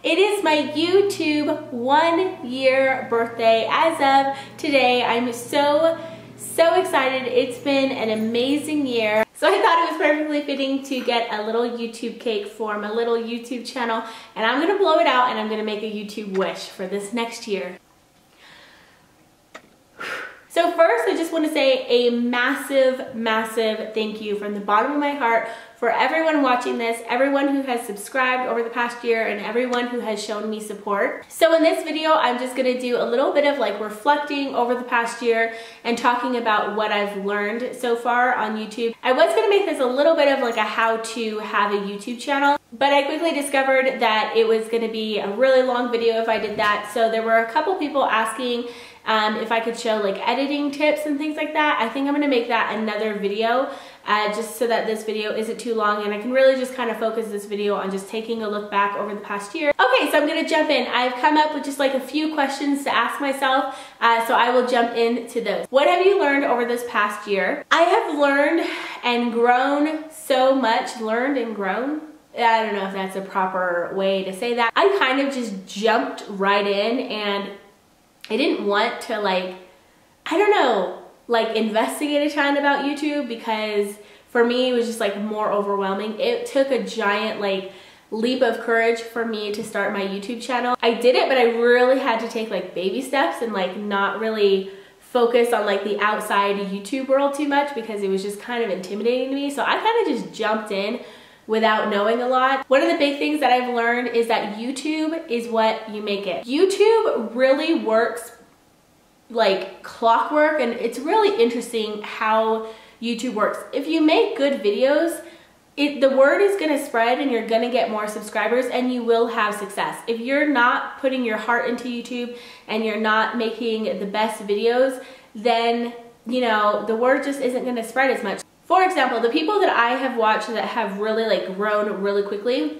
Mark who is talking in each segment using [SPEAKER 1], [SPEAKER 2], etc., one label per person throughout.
[SPEAKER 1] It is my YouTube 1-year birthday as of today. I'm so excited. It's been an amazing year. So I thought it was perfectly fitting to get a little YouTube cake for my little YouTube channel, and I'm gonna blow it out and I'm gonna make a YouTube wish for this next year. So first, I just want to say a massive thank you from the bottom of my heart for everyone watching this, everyone who has subscribed over the past year, and everyone who has shown me support. So in this video, I'm just going to do a little bit of like reflecting over the past year and talking about what I've learned so far on YouTube. I was going to make this a little bit of like a how to have a YouTube channel, but I quickly discovered that it was going to be a really long video if I did that. So there were a couple people asking if I could show like editing tips and things like that. I think I'm gonna make that another video just so that this video isn't too long and I can really just kind of focus this video on just taking a look back over the past year. Okay, so I'm gonna jump in. I've come up with just like a few questions to ask myself, so I will jump into those. What have you learned over this past year? I have learned and grown so much. Learned and grown? I don't know if that's a proper way to say that. I kind of just jumped right in, and I didn't want to like, I don't know, like investigate a ton about YouTube, because for me it was just like more overwhelming. It took a giant like leap of courage for me to start my YouTube channel. I did it, but I really had to take like baby steps and like not really focus on like the outside YouTube world too much, because it was just kind of intimidating to me. So I kind of just jumped in without knowing a lot. One of the big things that I've learned is that YouTube is what you make it. YouTube really works like clockwork, and it's really interesting how YouTube works. If you make good videos, the word is gonna spread and you're gonna get more subscribers and you will have success. If you're not putting your heart into YouTube and you're not making the best videos, then you know, the word just isn't gonna spread as much. For example, the people that I have watched that have really like grown really quickly,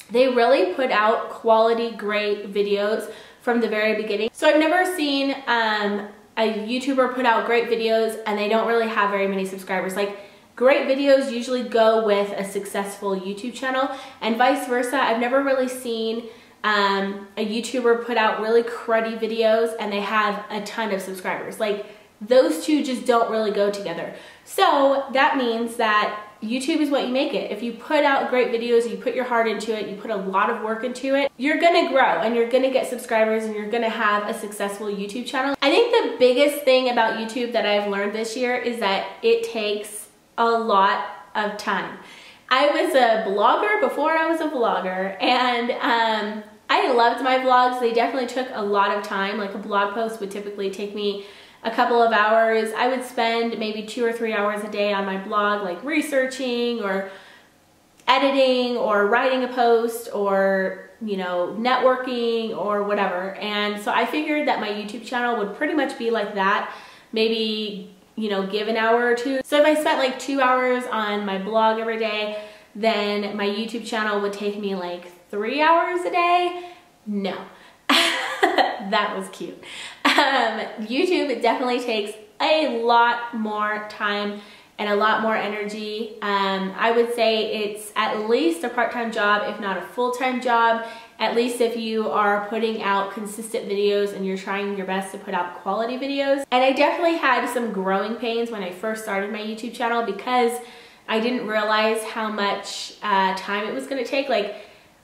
[SPEAKER 1] they really put out quality, great videos from the very beginning. So I've never seen a YouTuber put out great videos and they don't really have very many subscribers. Like, great videos usually go with a successful YouTube channel, and vice versa. I've never really seen a YouTuber put out really cruddy videos and they have a ton of subscribers. Like, those two just don't really go together. So that means that YouTube is what you make it. If you put out great videos, you put your heart into it, you put a lot of work into it, you're gonna grow and you're gonna get subscribers and you're gonna have a successful YouTube channel. I think the biggest thing about YouTube that I've learned this year is that it takes a lot of time. I was a blogger before I was a vlogger, and I loved my vlogs. They definitely took a lot of time. Like, a blog post would typically take me a couple of hours. I would spend maybe 2 or 3 hours a day on my blog, like researching or editing or writing a post or, you know, networking or whatever. And so I figured that my YouTube channel would pretty much be like that, maybe, you know, give an hour or two. So if I spent like 2 hours on my blog every day, then my YouTube channel would take me like 3 hours a day. No. That was cute. YouTube, it definitely takes a lot more time and a lot more energy. I would say it's at least a part-time job, if not a full-time job, at least if you are putting out consistent videos and you're trying your best to put out quality videos. And I definitely had some growing pains when I first started my YouTube channel, because I didn't realize how much time it was gonna take. Like,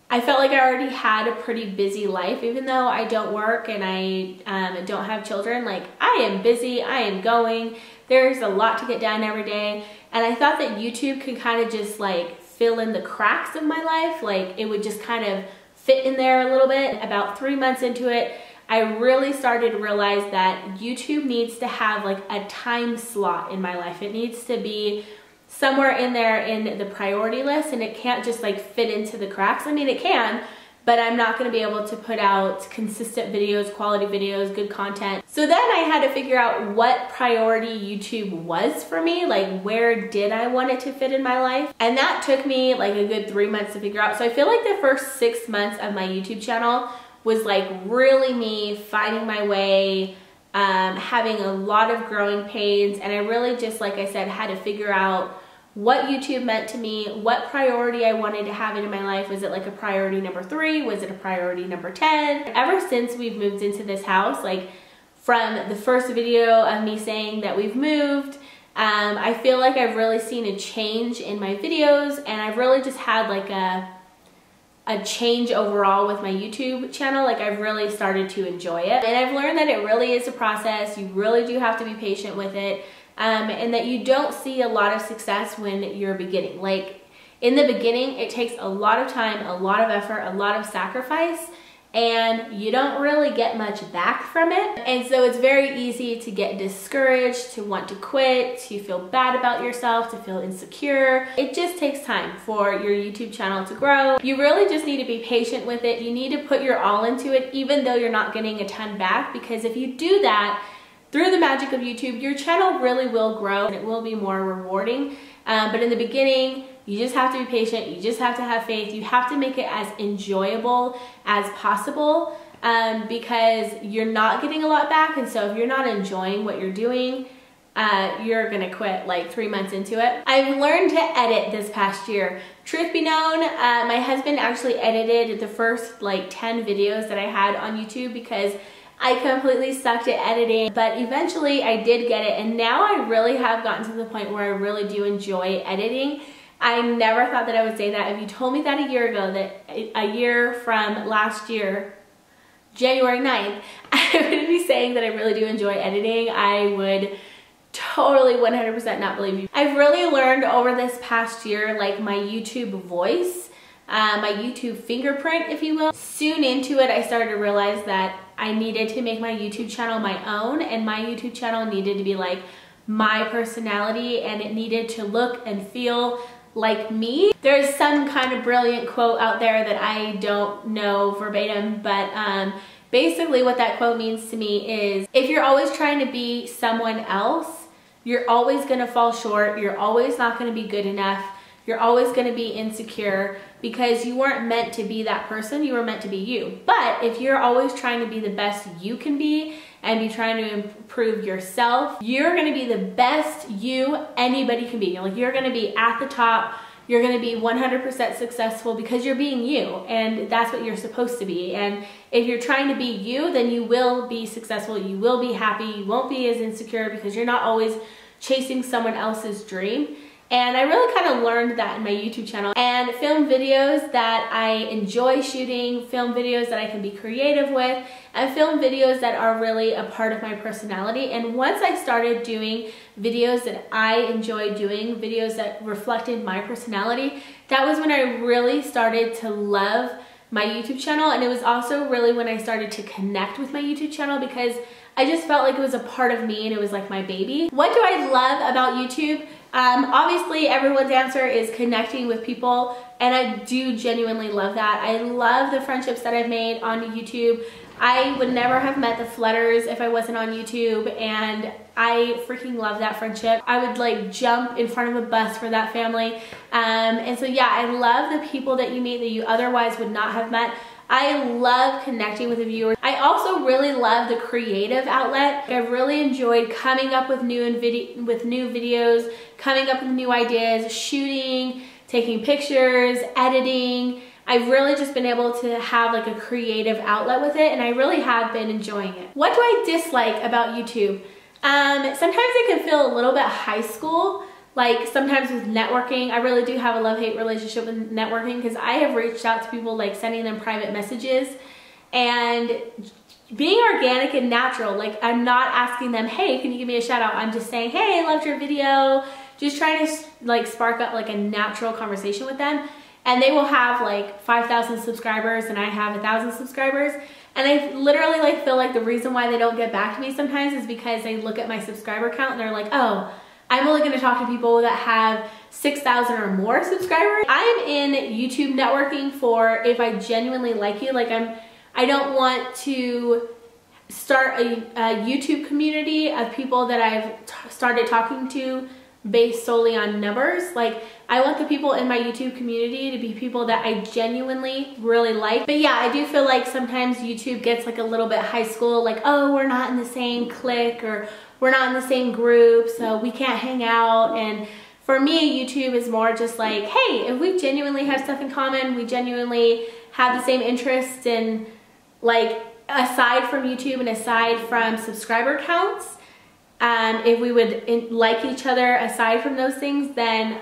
[SPEAKER 1] I felt like I already had a pretty busy life, even though I don't work and I don't have children. Like, I am busy, I am going, there's a lot to get done every day. And I thought that YouTube could kind of just like fill in the cracks of my life. Like, it would just kind of fit in there a little bit. About 3 months into it, I really started to realize that YouTube needs to have like a time slot in my life. It needs to be somewhere in there in the priority list, and it can't just like fit into the cracks. I mean, it can, but I'm not going to be able to put out consistent videos, quality videos, good content. So then I had to figure out what priority YouTube was for me, like where did I want it to fit in my life? And that took me like a good 3 months to figure out. So I feel like the first 6 months of my YouTube channel was like really me finding my way, having a lot of growing pains, and I really just, like I said, had to figure out what YouTube meant to me, what priority I wanted to have in my life. Was it like a priority number 3? Was it a priority number 10? Ever since we've moved into this house, like from the first video of me saying that we've moved, I feel like I've really seen a change in my videos, and I've really just had like a change overall with my YouTube channel. Like I've really started to enjoy it, and I've learned that it really is a process. You really do have to be patient with it, and that you don't see a lot of success when you're beginning. Like in the beginning, it takes a lot of time, a lot of effort, a lot of sacrifice, and you don't really get much back from it. And so it's very easy to get discouraged, to want to quit, to feel bad about yourself, to feel insecure. It just takes time for your YouTube channel to grow. You really just need to be patient with it. You need to put your all into it, even though you're not getting a ton back, because if you do that, through the magic of YouTube, your channel really will grow and it will be more rewarding. But in the beginning, you just have to be patient. You just have to have faith. You have to make it as enjoyable as possible, because you're not getting a lot back. And so if you're not enjoying what you're doing, you're gonna quit like 3 months into it. I've learned to edit this past year. Truth be known, my husband actually edited the first like 10 videos that I had on YouTube because I completely sucked at editing, but eventually I did get it, and now I really have gotten to the point where I really do enjoy editing. I never thought that I would say that. If you told me that a year ago, that a year from last year, January 9th, I would be saying that I really do enjoy editing, I would totally 100% not believe you. I've really learned over this past year, like my YouTube voice, my YouTube fingerprint, if you will. Soon into it, I started to realize that I needed to make my YouTube channel my own, and my YouTube channel needed to be like my personality, and it needed to look and feel like me. There's some kind of brilliant quote out there that I don't know verbatim, but basically what that quote means to me is, if you're always trying to be someone else, you're always gonna fall short, you're always not gonna be good enough, you're always gonna be insecure, because you weren't meant to be that person, you were meant to be you. But if you're always trying to be the best you can be, and you're trying to improve yourself, you're gonna be the best you anybody can be. Like, you're gonna be at the top, you're gonna be 100% successful because you're being you, and that's what you're supposed to be. And if you're trying to be you, then you will be successful, you will be happy, you won't be as insecure because you're not always chasing someone else's dream. And I really kind of learned that in my YouTube channel, and film videos that I enjoy shooting, film videos that I can be creative with, and film videos that are really a part of my personality. And once I started doing videos that I enjoy doing, videos that reflected my personality, that was when I really started to love my YouTube channel. And it was also really when I started to connect with my YouTube channel, because I just felt like it was a part of me and it was like my baby. What do I love about YouTube? Obviously everyone's answer is connecting with people, and I do genuinely love that. I love the friendships that I've made on YouTube. I would never have met the Pflederers if I wasn't on YouTube, and I freaking love that friendship. I would like jump in front of a bus for that family. And so yeah, I love the people that you meet that you otherwise would not have met. I love connecting with the viewers. I also really love the creative outlet. I've really enjoyed coming up with new videos, coming up with new ideas, shooting, taking pictures, editing. I've really just been able to have like a creative outlet with it, and I really have been enjoying it. What do I dislike about YouTube? Sometimes it can feel a little bit high school. Like sometimes with networking, I really do have a love-hate relationship with networking, because I have reached out to people, like sending them private messages, and being organic and natural. Like, I'm not asking them, hey, can you give me a shout out? I'm just saying, hey, I loved your video. Just trying to like spark up like a natural conversation with them. And they will have like 5,000 subscribers and I have 1,000 subscribers. And I literally like feel like the reason why they don't get back to me sometimes is because they look at my subscriber count and they're like, oh, I'm only gonna talk to people that have 6,000 or more subscribers. I'm in YouTube networking for if I genuinely like you. Like I don't want to start a YouTube community of people that I've started talking to based solely on numbers. Like, I want the people in my YouTube community to be people that I genuinely really like. But yeah, I do feel like sometimes YouTube gets like a little bit high school, like, oh, we're not in the same clique, or we're not in the same group, so we can't hang out. And for me, YouTube is more just like, hey, if we genuinely have stuff in common, we genuinely have the same interests, and like aside from YouTube and aside from subscriber counts, if we would like each other aside from those things, then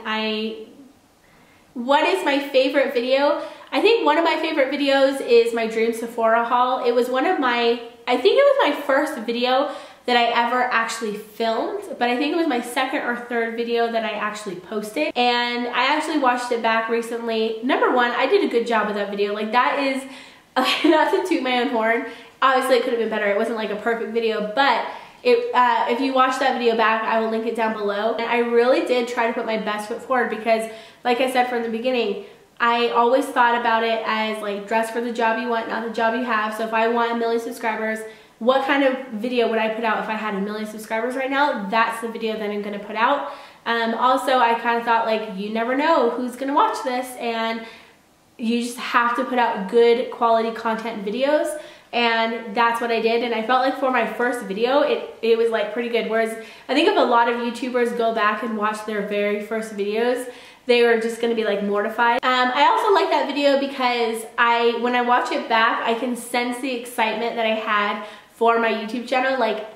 [SPEAKER 1] what is my favorite video? I think one of my favorite videos is my Dream Sephora haul. It was one of my, I think it was my first video that I ever actually filmed, but I think it was my second or third video that I actually posted. And I actually watched it back recently. Number one, I did a good job with that video. Like that is, not to toot my own horn, obviously it could have been better. It wasn't like a perfect video, but if you watch that video back, I will link it down below. And I really did try to put my best foot forward because, like I said from the beginning, I always thought about it as like dress for the job you want, not the job you have. So if I want 1 million subscribers, what kind of video would I put out if I had 1 million subscribers right now? That's the video that I'm gonna put out. Also, I kind of thought like, you never know who's gonna watch this, and you just have to put out good quality content videos. And that's what I did, and I felt like for my first video, it was like pretty good. Whereas I think if a lot of YouTubers go back and watch their very first videos, they were just gonna be like mortified. I also like that video because when I watch it back, I can sense the excitement that I had for my YouTube channel. Like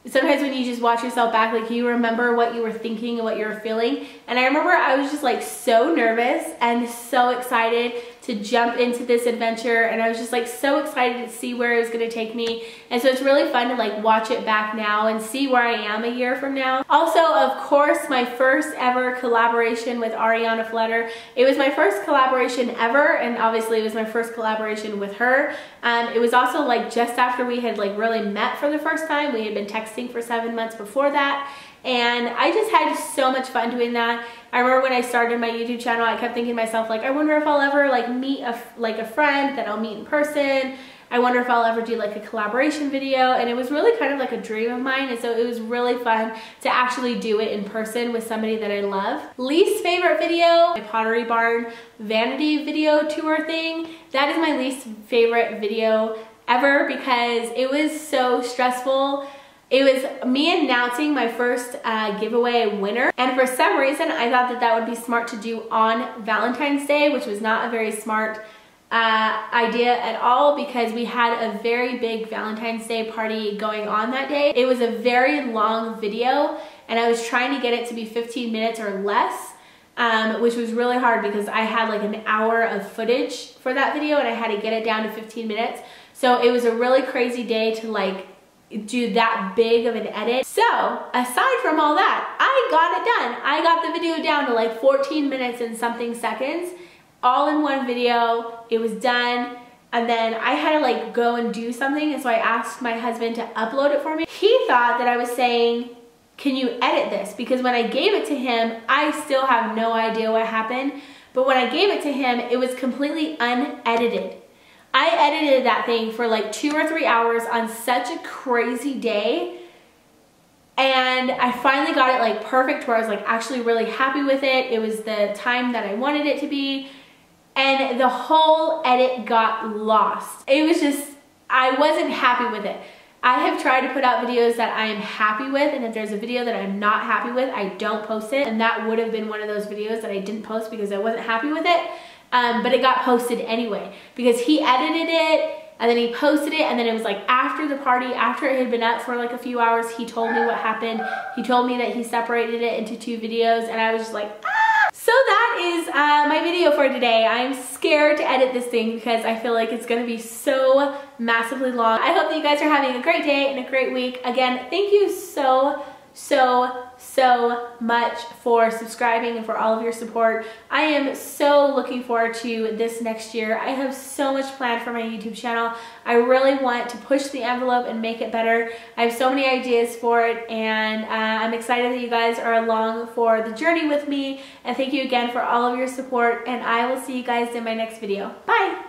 [SPEAKER 1] sometimes when you just watch yourself back, like you remember what you were thinking and what you were feeling. And I remember I was just like so nervous and so excited to jump into this adventure, and I was just like so excited to see where it was gonna take me. And so it's really fun to like watch it back now and see where I am a year from now. Also, of course, my first ever collaboration with Arianna Pflederer. It was my first collaboration ever, and obviously it was my first collaboration with her. It was also like just after we had like really met for the first time. We had been texting for 7 months before that. And I just had so much fun doing that. I remember when I started my YouTube channel, I kept thinking to myself, like, I wonder if I'll ever like meet a friend that I'll meet in person. I wonder if I'll ever do like a collaboration video. And it was really kind of like a dream of mine. And so it was really fun to actually do it in person with somebody that I love. Least favorite video, my Pottery Barn Vanity video tour thing. That is my least favorite video ever because it was so stressful. It was me announcing my first giveaway winner, and for some reason I thought that that would be smart to do on Valentine's Day, which was not a very smart idea at all because we had a very big Valentine's Day party going on that day. It was a very long video, and I was trying to get it to be 15 minutes or less, which was really hard because I had like an hour of footage for that video and I had to get it down to 15 minutes. So it was a really crazy day to like do that big of an edit. So aside from all that, I got it done. I got the video down to like 14 minutes and something seconds, all in one video. It was done. And then I had to like go and do something. And so I asked my husband to upload it for me. He thought that I was saying, can you edit this? Because when I gave it to him, I still have no idea what happened. But when I gave it to him, it was completely unedited. I edited that thing for like 2 or 3 hours on such a crazy day, and I finally got it like perfect where I was like actually really happy with it. It was the time that I wanted it to be, and the whole edit got lost. It was just, I wasn't happy with it. I have tried to put out videos that I am happy with, and if there's a video that I'm not happy with, I don't post it, and that would have been one of those videos that I didn't post because I wasn't happy with it. But it got posted anyway because he edited it and then he posted it, and then it was like after the party, after it had been up for like a few hours, he told me what happened. He told me that he separated it into 2 videos, and I was just like, ah! So that is my video for today. I'm scared to edit this thing because I feel like it's gonna be so massively long. I hope that you guys are having a great day and a great week. Again, thank you so much for subscribing and for all of your support. I am so looking forward to this next year. I have so much planned for my YouTube channel. I really want to push the envelope and make it better. I have so many ideas for it, and I'm excited that you guys are along for the journey with me. And thank you again for all of your support, and I will see you guys in my next video. Bye!